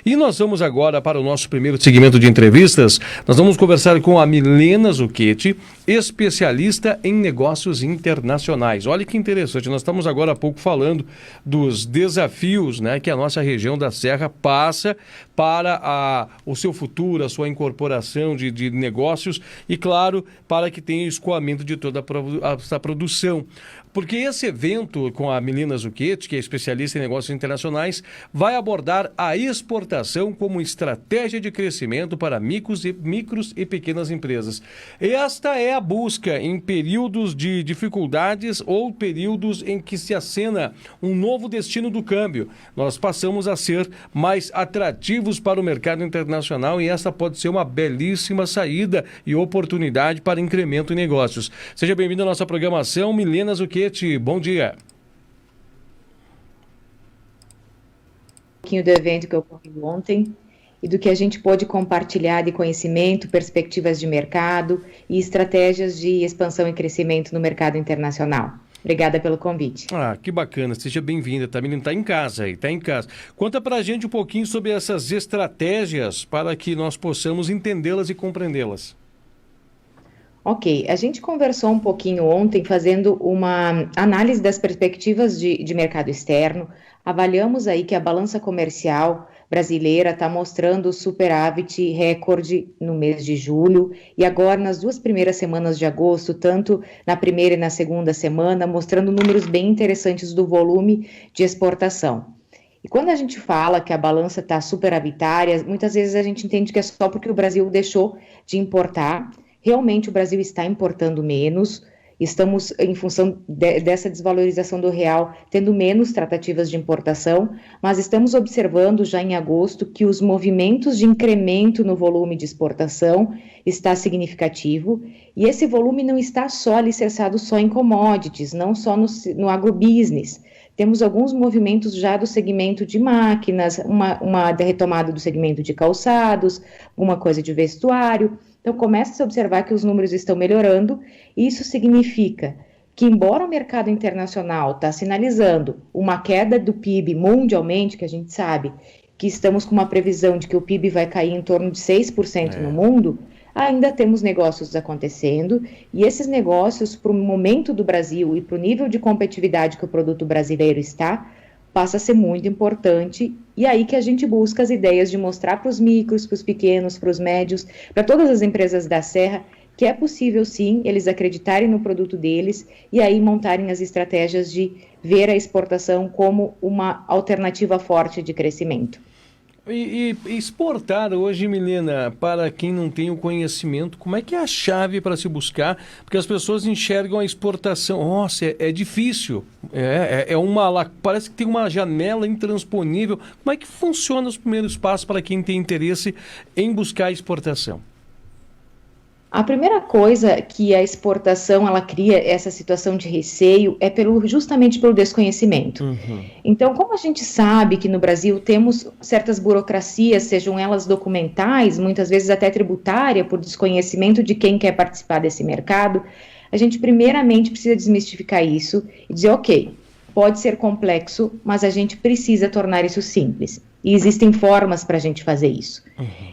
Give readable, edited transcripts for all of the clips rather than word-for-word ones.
E nós vamos agora para o nosso primeiro segmento de entrevistas. Nós vamos conversar com a Milena Zucchetti, especialista em negócios internacionais. Olha que interessante, nós estamos agora há pouco falando dos desafios, né, que a nossa região da Serra passa para o seu futuro, a sua incorporação de negócios e, claro, para que tenha escoamento de toda essa produção. Porque esse evento com a Milena Zucchetti, que é especialista em negócios internacionais, vai abordar a exportação como estratégia de crescimento para micros e pequenas empresas. Esta é a busca em períodos de dificuldades ou períodos em que se acena um novo destino do câmbio. Nós passamos a ser mais atrativos para o mercado internacional e essa pode ser uma belíssima saída e oportunidade para incremento em negócios. Seja bem-vindo à nossa programação, Milena Zucchetti. Bom dia. Um pouquinho do evento que ocorreu ontem e do que a gente pôde compartilhar de conhecimento, perspectivas de mercado e estratégias de expansão e crescimento no mercado internacional. Obrigada pelo convite. Que bacana. Seja bem-vinda. Tá, menina, tá em casa aí, tá em casa. Conta pra gente um pouquinho sobre essas estratégias para que nós possamos entendê-las e compreendê-las. Ok, a gente conversou um pouquinho ontem fazendo uma análise das perspectivas de mercado externo. Avaliamos aí que a balança comercial brasileira está mostrando superávit recorde no mês de julho e agora nas 2 primeiras semanas de agosto, tanto na primeira e na segunda semana, mostrando números bem interessantes do volume de exportação. E quando a gente fala que a balança está superavitária, muitas vezes a gente entende que é só porque o Brasil deixou de importar. Realmente o Brasil está importando menos, estamos, em função dessa desvalorização do real, tendo menos tratativas de importação, mas estamos observando já em agosto que os movimentos de incremento no volume de exportação está significativo, e esse volume não está só alicerçado só em commodities, não só no agrobusiness. Temos alguns movimentos já do segmento de máquinas, uma retomada do segmento de calçados, uma coisa de vestuário. Então, começa a observar que os números estão melhorando, e isso significa que, embora o mercado internacional está sinalizando uma queda do PIB mundialmente, que a gente sabe que estamos com uma previsão de que o PIB vai cair em torno de 6% no mundo, ainda temos negócios acontecendo, e esses negócios, para o momento do Brasil e para o nível de competitividade que o produto brasileiro está, passa a ser muito importante, e aí que a gente busca as ideias de mostrar para os micros, para os pequenos, para os médios, para todas as empresas da Serra, que é possível sim, eles acreditarem no produto deles, e aí montarem as estratégias de ver a exportação como uma alternativa forte de crescimento. E exportar hoje, Milena, para quem não tem o conhecimento, como é que é a chave para se buscar? Porque as pessoas enxergam a exportação, nossa, é difícil, parece que tem uma janela intransponível. Como é que funciona os primeiros passos para quem tem interesse em buscar a exportação? A primeira coisa que a exportação ela cria essa situação de receio é justamente pelo desconhecimento. Então, como a gente sabe que no Brasil temos certas burocracias, sejam elas documentais, muitas vezes até tributária, por desconhecimento de quem quer participar desse mercado, a gente primeiramente precisa desmistificar isso e dizer, ok, pode ser complexo, mas a gente precisa tornar isso simples. E existem formas para a gente fazer isso.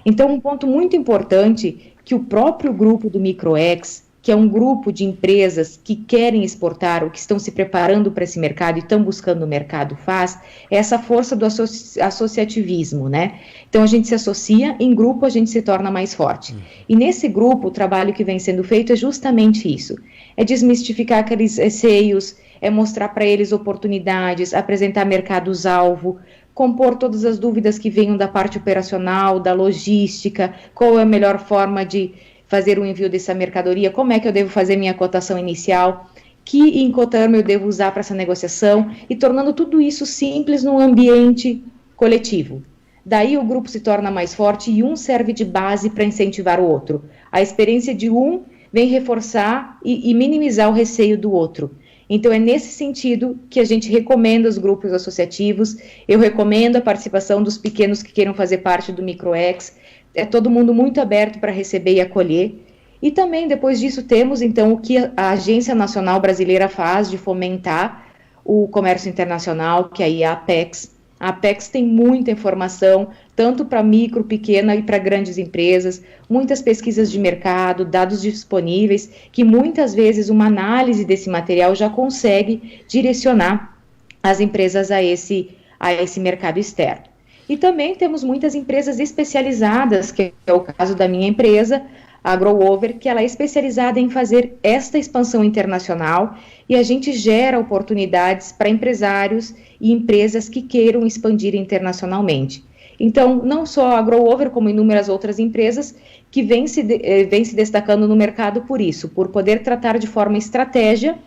Então, um ponto muito importante que o próprio grupo do Microex, que é um grupo de empresas que querem exportar ou que estão se preparando para esse mercado e estão buscando o mercado, faz, é essa força do associativismo, né? Então, a gente se associa, em grupo a gente se torna mais forte. E nesse grupo, o trabalho que vem sendo feito é justamente isso. É desmistificar aqueles receios, é mostrar para eles oportunidades, apresentar mercados-alvo, compor todas as dúvidas que venham da parte operacional, da logística, qual é a melhor forma de fazer o envio dessa mercadoria, como é que eu devo fazer minha cotação inicial, que Incoterm eu devo usar para essa negociação, e tornando tudo isso simples num ambiente coletivo. Daí o grupo se torna mais forte e um serve de base para incentivar o outro. A experiência de um vem reforçar e minimizar o receio do outro. Então, é nesse sentido que a gente recomenda os grupos associativos, eu recomendo a participação dos pequenos que queiram fazer parte do Microex, é todo mundo muito aberto para receber e acolher. E também, depois disso, temos, então, o que a Agência Nacional Brasileira faz de fomentar o comércio internacional, que aí é a Apex. A Apex tem muita informação, tanto para micro, pequena e para grandes empresas, muitas pesquisas de mercado, dados disponíveis, que muitas vezes uma análise desse material já consegue direcionar as empresas a esse mercado externo. E também temos muitas empresas especializadas, que é o caso da minha empresa, a Growover, que ela é especializada em fazer esta expansão internacional, e a gente gera oportunidades para empresários e empresas que queiram expandir internacionalmente. Então, não só a Growover, como inúmeras outras empresas que vêm se destacando no mercado por isso, por poder tratar de forma estratégia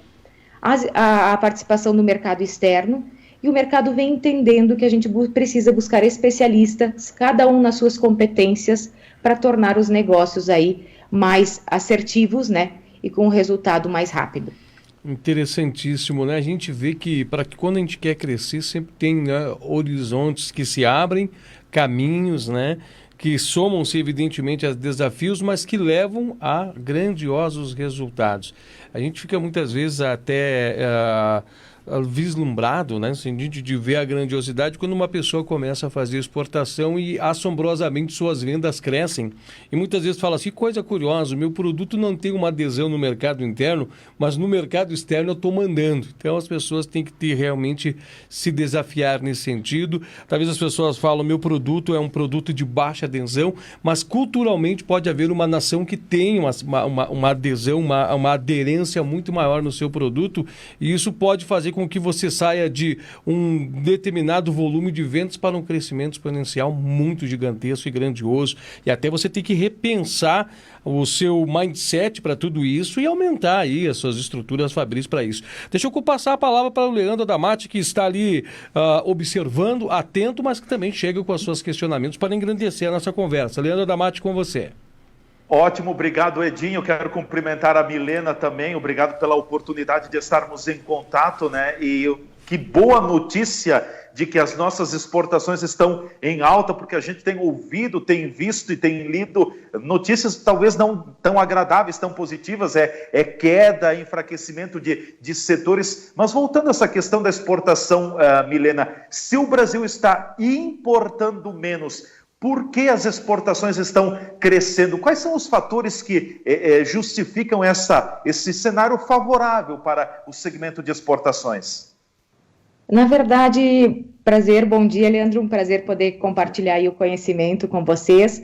a participação no mercado externo, e o mercado vem entendendo que a gente precisa buscar especialistas, cada um nas suas competências, para tornar os negócios aí mais assertivos, né, e com um resultado mais rápido. Interessantíssimo, né? A gente vê que quando a gente quer crescer, sempre tem, né, horizontes que se abrem, caminhos, né, que somam-se evidentemente a desafios, mas que levam a grandiosos resultados. A gente fica muitas vezes até vislumbrado, né, no sentido de ver a grandiosidade quando uma pessoa começa a fazer exportação e assombrosamente suas vendas crescem. E muitas vezes fala assim, que coisa curiosa, o meu produto não tem uma adesão no mercado interno, mas no mercado externo eu estou mandando. Então as pessoas têm que realmente se desafiar nesse sentido. Talvez as pessoas falam, meu produto é um produto de baixa adesão, mas culturalmente pode haver uma nação que tem uma adesão, uma aderência muito maior no seu produto, e isso pode fazer com que você saia de um determinado volume de vendas para um crescimento exponencial muito gigantesco e grandioso. E até você tem que repensar o seu mindset para tudo isso e aumentar aí as suas estruturas fabris para isso. Deixa eu passar a palavra para o Leandro Adamati, que está ali observando, atento, mas que também chega com os seus questionamentos para engrandecer a nossa conversa. Leandro Adamati, com você. Ótimo, obrigado, Edinho. Quero cumprimentar a Milena também, obrigado pela oportunidade de estarmos em contato, né? E que boa notícia de que as nossas exportações estão em alta, porque a gente tem ouvido, tem visto e tem lido notícias talvez não tão agradáveis, tão positivas, queda, enfraquecimento de setores. Mas voltando a essa questão da exportação, Milena, se o Brasil está importando menos, por que as exportações estão crescendo? Quais são os fatores que justificam esse cenário favorável para o segmento de exportações? Na verdade, bom dia, Leandro, um prazer poder compartilhar aí o conhecimento com vocês.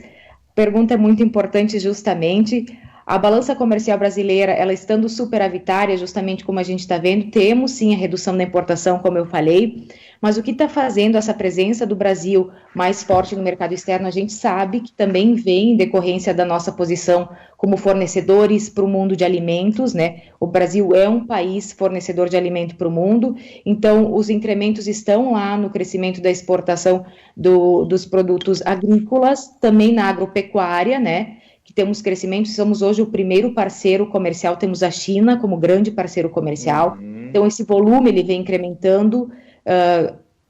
Pergunta muito importante justamente. A balança comercial brasileira, ela estando superavitária, justamente como a gente está vendo, temos sim a redução da importação, como eu falei, mas o que está fazendo essa presença do Brasil mais forte no mercado externo, a gente sabe que também vem em decorrência da nossa posição como fornecedores para o mundo de alimentos, né? O Brasil é um país fornecedor de alimento para o mundo, então os incrementos estão lá no crescimento da exportação dos produtos agrícolas, também na agropecuária, né? Que temos crescimento, somos hoje o primeiro parceiro comercial, temos a China como grande parceiro comercial, então esse volume ele vem incrementando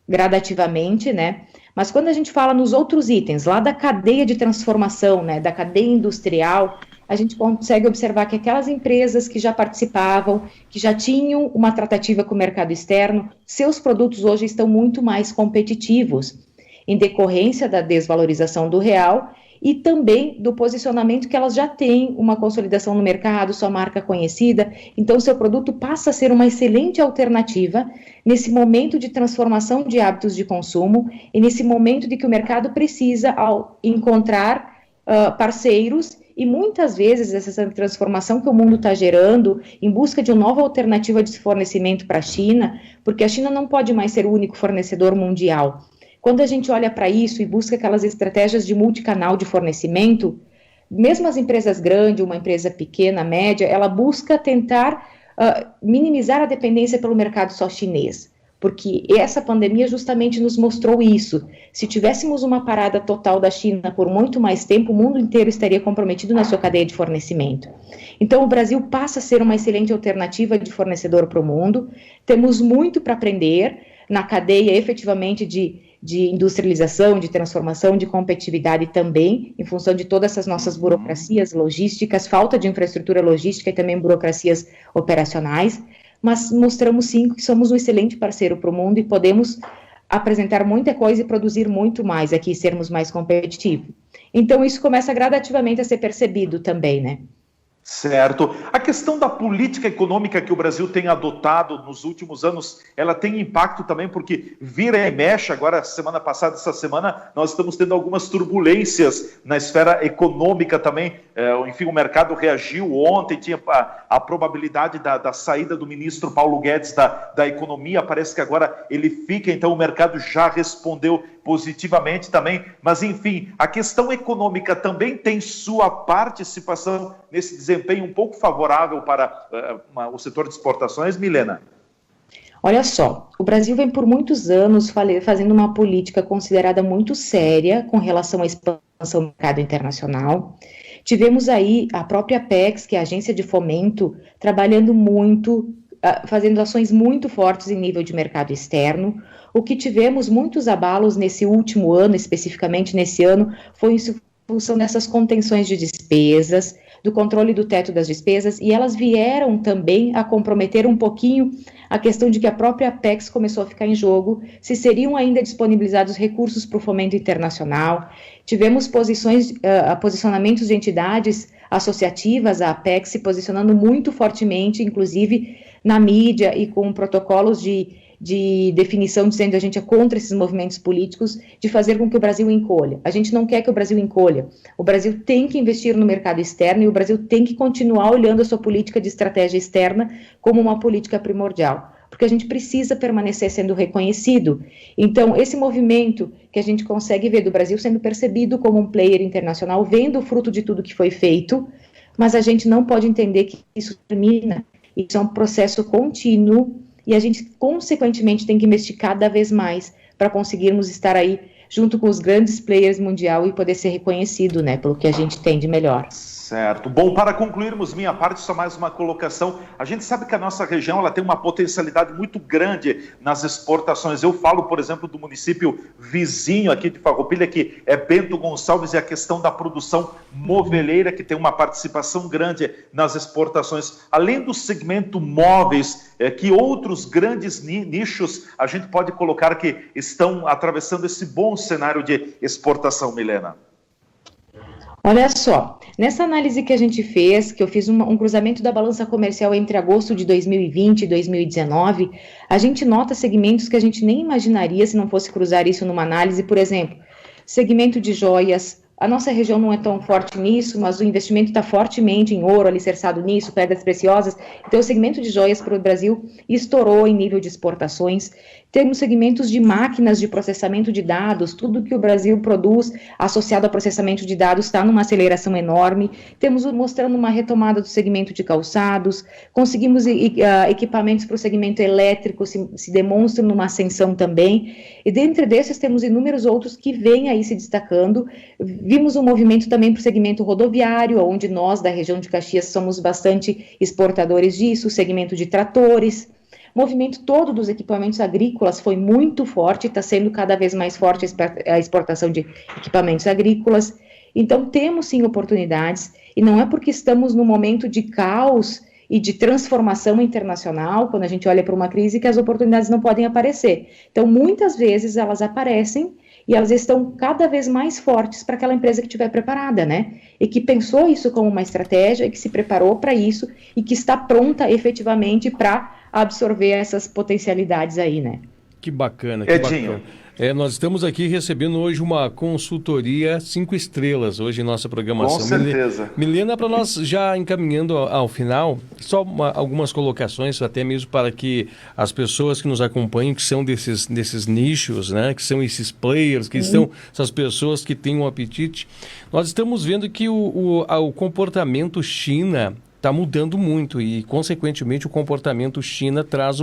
gradativamente, né? Mas quando a gente fala nos outros itens, lá da cadeia de transformação, né, da cadeia industrial, a gente consegue observar que aquelas empresas que já participavam, que já tinham uma tratativa com o mercado externo, seus produtos hoje estão muito mais competitivos, em decorrência da desvalorização do real, e também do posicionamento que elas já têm uma consolidação no mercado, sua marca conhecida, então seu produto passa a ser uma excelente alternativa nesse momento de transformação de hábitos de consumo e nesse momento de que o mercado precisa encontrar parceiros, e muitas vezes essa transformação que o mundo está gerando em busca de uma nova alternativa de fornecimento para a China, porque a China não pode mais ser o único fornecedor mundial. Quando a gente olha para isso e busca aquelas estratégias de multicanal de fornecimento, mesmo as empresas grandes, uma empresa pequena, média, ela busca tentar minimizar a dependência pelo mercado só chinês, porque essa pandemia justamente nos mostrou isso. Se tivéssemos uma parada total da China por muito mais tempo, o mundo inteiro estaria comprometido na sua cadeia de fornecimento. Então, o Brasil passa a ser uma excelente alternativa de fornecedor para o mundo, temos muito para aprender na cadeia efetivamente de industrialização, de transformação, de competitividade também, em função de todas essas nossas burocracias logísticas, falta de infraestrutura logística e também burocracias operacionais, mas mostramos sim que somos um excelente parceiro para o mundo e podemos apresentar muita coisa e produzir muito mais aqui, sermos mais competitivos. Então, isso começa gradativamente a ser percebido também, né? Certo. A questão da política econômica que o Brasil tem adotado nos últimos anos, ela tem impacto também porque vira e mexe. Agora, semana passada, essa semana, nós estamos tendo algumas turbulências na esfera econômica também. Enfim, o mercado reagiu ontem, tinha a probabilidade da saída do ministro Paulo Guedes da economia, parece que agora ele fica, então o mercado já respondeu positivamente também, mas enfim, a questão econômica também tem sua participação nesse desempenho um pouco favorável para o setor de exportações, Milena? Olha só, o Brasil vem por muitos anos fazendo uma política considerada muito séria com relação à expansão do mercado internacional. Tivemos aí a própria Apex, que é a agência de fomento, trabalhando muito, fazendo ações muito fortes em nível de mercado externo. O que tivemos muitos abalos nesse último ano, especificamente nesse ano, foi em função dessas contenções de despesas, do controle do teto das despesas, e elas vieram também a comprometer um pouquinho a questão de que a própria Apex começou a ficar em jogo, se seriam ainda disponibilizados recursos para o fomento internacional. Tivemos posicionamentos de entidades associativas à Apex se posicionando muito fortemente, inclusive na mídia e com protocolos de definição, dizendo que a gente é contra esses movimentos políticos, de fazer com que o Brasil encolha. A gente não quer que o Brasil encolha. O Brasil tem que investir no mercado externo e o Brasil tem que continuar olhando a sua política de estratégia externa como uma política primordial, porque a gente precisa permanecer sendo reconhecido. Então, esse movimento que a gente consegue ver do Brasil sendo percebido como um player internacional, vendo o fruto de tudo que foi feito, mas a gente não pode entender que isso termina. Isso é um processo contínuo, e a gente, consequentemente, tem que investir cada vez mais para conseguirmos estar aí junto com os grandes players mundial e poder ser reconhecido, né, pelo que a gente tem de melhor. Certo. Bom, para concluirmos minha parte, só mais uma colocação. A gente sabe que a nossa região ela tem uma potencialidade muito grande nas exportações. Eu falo, por exemplo, do município vizinho aqui de Farroupilha, que é Bento Gonçalves, e a questão da produção moveleira, que tem uma participação grande nas exportações. Além do segmento móveis, que outros grandes nichos a gente pode colocar que estão atravessando esse bom cenário de exportação, Milena? Olha só, nessa análise que a gente fez, que eu fiz um cruzamento da balança comercial entre agosto de 2020 e 2019, a gente nota segmentos que a gente nem imaginaria se não fosse cruzar isso numa análise. Por exemplo, segmento de joias. A nossa região não é tão forte nisso, mas o investimento está fortemente em ouro, alicerçado nisso, pedras preciosas. Então, o segmento de joias para o Brasil estourou em nível de exportações. Temos segmentos de máquinas de processamento de dados, tudo que o Brasil produz associado ao processamento de dados está numa aceleração enorme. Temos mostrando uma retomada do segmento de calçados, conseguimos equipamentos para o segmento elétrico, se demonstram numa ascensão também. E dentre desses temos inúmeros outros que vêm aí se destacando. Vimos um movimento também para o segmento rodoviário, onde nós da região de Caxias somos bastante exportadores disso, o segmento de tratores. O movimento todo dos equipamentos agrícolas foi muito forte, está sendo cada vez mais forte a exportação de equipamentos agrícolas. Então, temos sim oportunidades, e não é porque estamos num momento de caos e de transformação internacional, quando a gente olha para uma crise, que as oportunidades não podem aparecer. Então, muitas vezes elas aparecem e elas estão cada vez mais fortes para aquela empresa que estiver preparada, né? E que pensou isso como uma estratégia, e que se preparou para isso, e que está pronta efetivamente para absorver essas potencialidades aí, né? Que bacana, que Edinho. bacana. Nós estamos aqui recebendo hoje uma consultoria 5 estrelas, hoje em nossa programação. Com certeza. Milena, para nós já encaminhando ao final, só algumas colocações, até mesmo para que as pessoas que nos acompanham, que são desses nichos, né, que são esses players, que são essas pessoas que têm um apetite. Nós estamos vendo que o comportamento China está mudando muito e, consequentemente, o comportamento China traz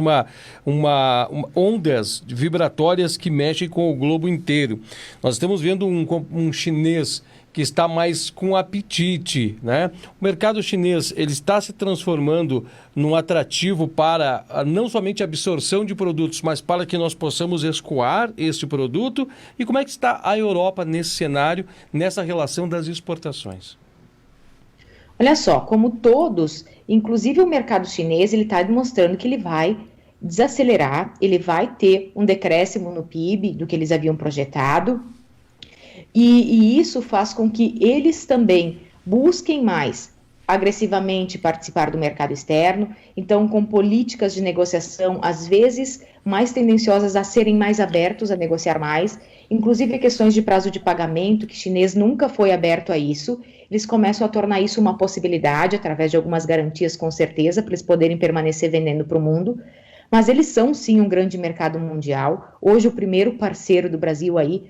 ondas vibratórias que mexem com o globo inteiro. Nós estamos vendo um chinês que está mais com apetite, né? O mercado chinês ele está se transformando num atrativo para não somente a absorção de produtos, mas para que nós possamos escoar este produto. E como é que está a Europa nesse cenário, nessa relação das exportações? Olha só, como todos, inclusive o mercado chinês, ele está demonstrando que ele vai desacelerar, ele vai ter um decréscimo no PIB do que eles haviam projetado, e isso faz com que eles também busquem mais agressivamente participar do mercado externo, então com políticas de negociação, às vezes, mais tendenciosas a serem mais abertos a negociar mais, inclusive questões de prazo de pagamento, que chinês nunca foi aberto a isso, eles começam a tornar isso uma possibilidade, através de algumas garantias, com certeza, para eles poderem permanecer vendendo para o mundo, mas eles são, sim, um grande mercado mundial, hoje o primeiro parceiro do Brasil aí,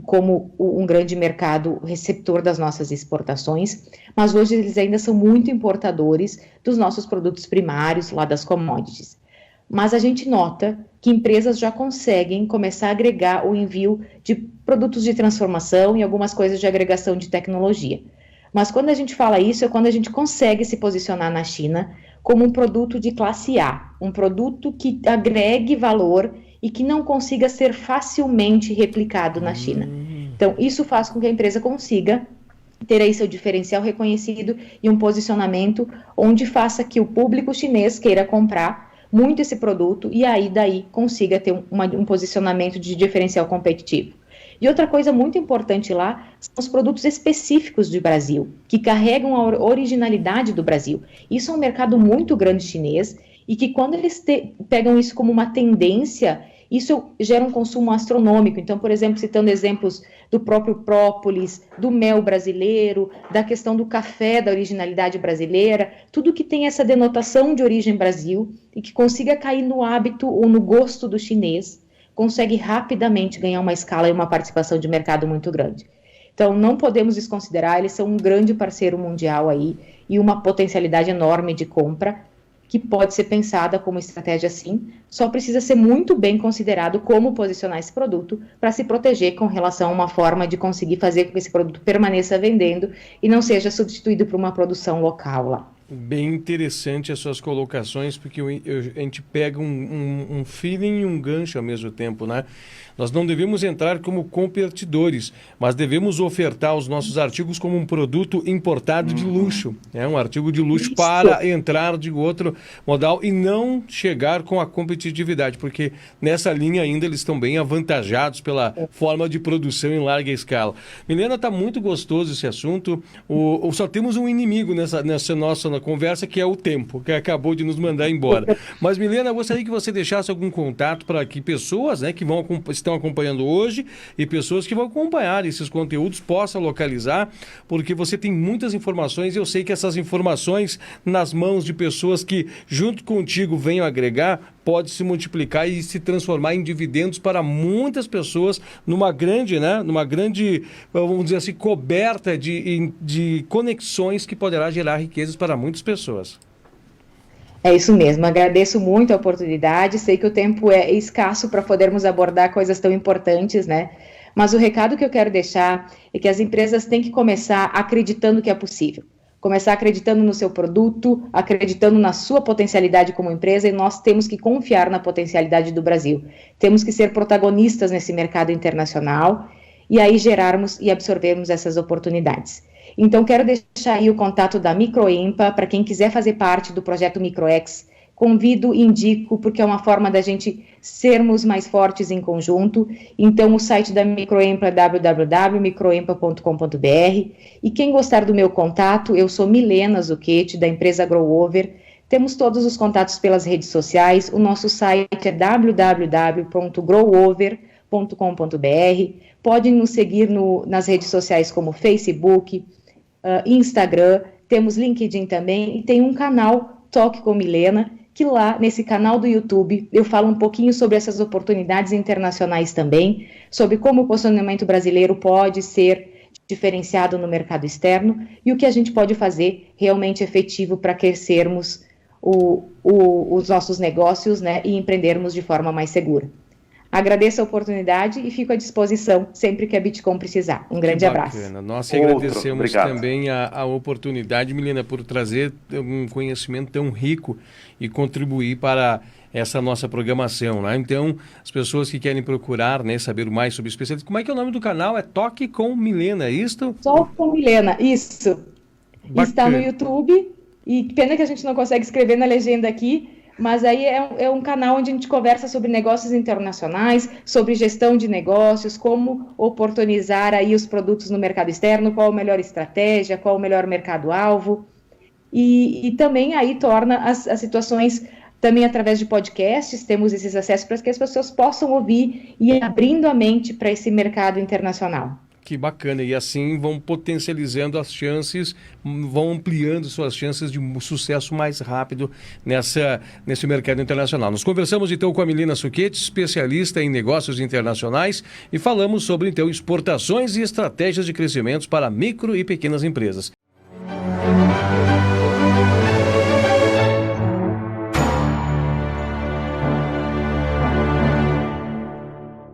como um grande mercado receptor das nossas exportações, mas hoje eles ainda são muito importadores dos nossos produtos primários, lá das commodities. Mas a gente nota que empresas já conseguem começar a agregar o envio de produtos de transformação e algumas coisas de agregação de tecnologia. Mas quando a gente fala isso, é quando a gente consegue se posicionar na China como um produto de classe A, um produto que agregue valor e que não consiga ser facilmente replicado na China. Então, isso faz com que a empresa consiga ter aí seu diferencial reconhecido e um posicionamento onde faça que o público chinês queira comprar muito esse produto e aí daí consiga ter um posicionamento de diferencial competitivo. E outra coisa muito importante lá são os produtos específicos do Brasil, que carregam a originalidade do Brasil. Isso é um mercado muito grande chinês e que quando eles pegam isso como uma tendência, isso gera um consumo astronômico. Então, por exemplo, citando exemplos do próprio própolis, do mel brasileiro, da questão do café, da originalidade brasileira, tudo que tem essa denotação de origem Brasil e que consiga cair no hábito ou no gosto do chinês, consegue rapidamente ganhar uma escala e uma participação de mercado muito grande. Então, não podemos desconsiderar, eles são um grande parceiro mundial aí e uma potencialidade enorme de compra, que pode ser pensada como estratégia sim, só precisa ser muito bem considerado como posicionar esse produto para se proteger com relação a uma forma de conseguir fazer com que esse produto permaneça vendendo e não seja substituído por uma produção local lá. Bem interessante as suas colocações, porque a gente pega um feeling e um gancho ao mesmo tempo, né? Nós não devemos entrar como competidores, mas devemos ofertar os nossos artigos como um produto importado de luxo, né? Um artigo de luxo Isso. para entrar de outro modal e não chegar com a competitividade, porque nessa linha ainda eles estão bem avantajados pela forma de produção em larga escala. Milena, está muito gostoso esse assunto. Só temos um inimigo nessa nossa conversa, que é o tempo, que acabou de nos mandar embora. Mas, Milena, eu gostaria que você deixasse algum contato para que pessoas, né, que estão acompanhando hoje e pessoas que vão acompanhar esses conteúdos possam localizar, porque você tem muitas informações e eu sei que essas informações nas mãos de pessoas que, junto contigo, venham agregar, pode se multiplicar e se transformar em dividendos para muitas pessoas numa grande, vamos dizer assim, coberta de conexões que poderá gerar riquezas para muitas pessoas. É isso mesmo, agradeço muito a oportunidade, sei que o tempo é escasso para podermos abordar coisas tão importantes, né? Mas o recado que eu quero deixar é que as empresas têm que começar acreditando que é possível. Começar acreditando no seu produto, acreditando na sua potencialidade como empresa, e nós temos que confiar na potencialidade do Brasil. Temos que ser protagonistas nesse mercado internacional e aí gerarmos e absorvermos essas oportunidades. Então, quero deixar aí o contato da Microempa para quem quiser fazer parte do projeto Microex. Convido e indico, porque é uma forma da gente sermos mais fortes em conjunto. Então, o site da Microempa é www.microempa.com.br. E quem gostar do meu contato, eu sou Milena Zucchetti, da empresa Growover. Temos todos os contatos pelas redes sociais. O nosso site é www.growover.com.br. Podem nos seguir nas redes sociais como Facebook, Instagram, temos LinkedIn também, e tem um canal Toque com Milena, que lá nesse canal do YouTube eu falo um pouquinho sobre essas oportunidades internacionais também, sobre como o posicionamento brasileiro pode ser diferenciado no mercado externo e o que a gente pode fazer realmente efetivo para crescermos os nossos negócios, né, e empreendermos de forma mais segura. Agradeço a oportunidade e fico à disposição sempre que a Bitcom precisar. Um grande abraço. Nós agradecemos também a oportunidade, Milena, por trazer um conhecimento tão rico e contribuir para essa nossa programação, né? Então, as pessoas que querem procurar, né, saber mais sobre especialistas, como é que é o nome do canal? É Toque com Milena, é isto? Toque com Milena, isso. Bacana. Está no YouTube e pena que a gente não consegue escrever na legenda aqui, Mas aí é um canal onde a gente conversa sobre negócios internacionais, sobre gestão de negócios, como oportunizar aí os produtos no mercado externo, qual a melhor estratégia, qual o melhor mercado-alvo. E também aí torna as situações, também através de podcasts, temos esses acessos para que as pessoas possam ouvir e abrindo a mente para esse mercado internacional. Que bacana, e assim vão potencializando as chances, vão ampliando suas chances de sucesso mais rápido nesse mercado internacional. Nós conversamos então com a Milena Suchetti, especialista em negócios internacionais, e falamos sobre então exportações e estratégias de crescimento para micro e pequenas empresas.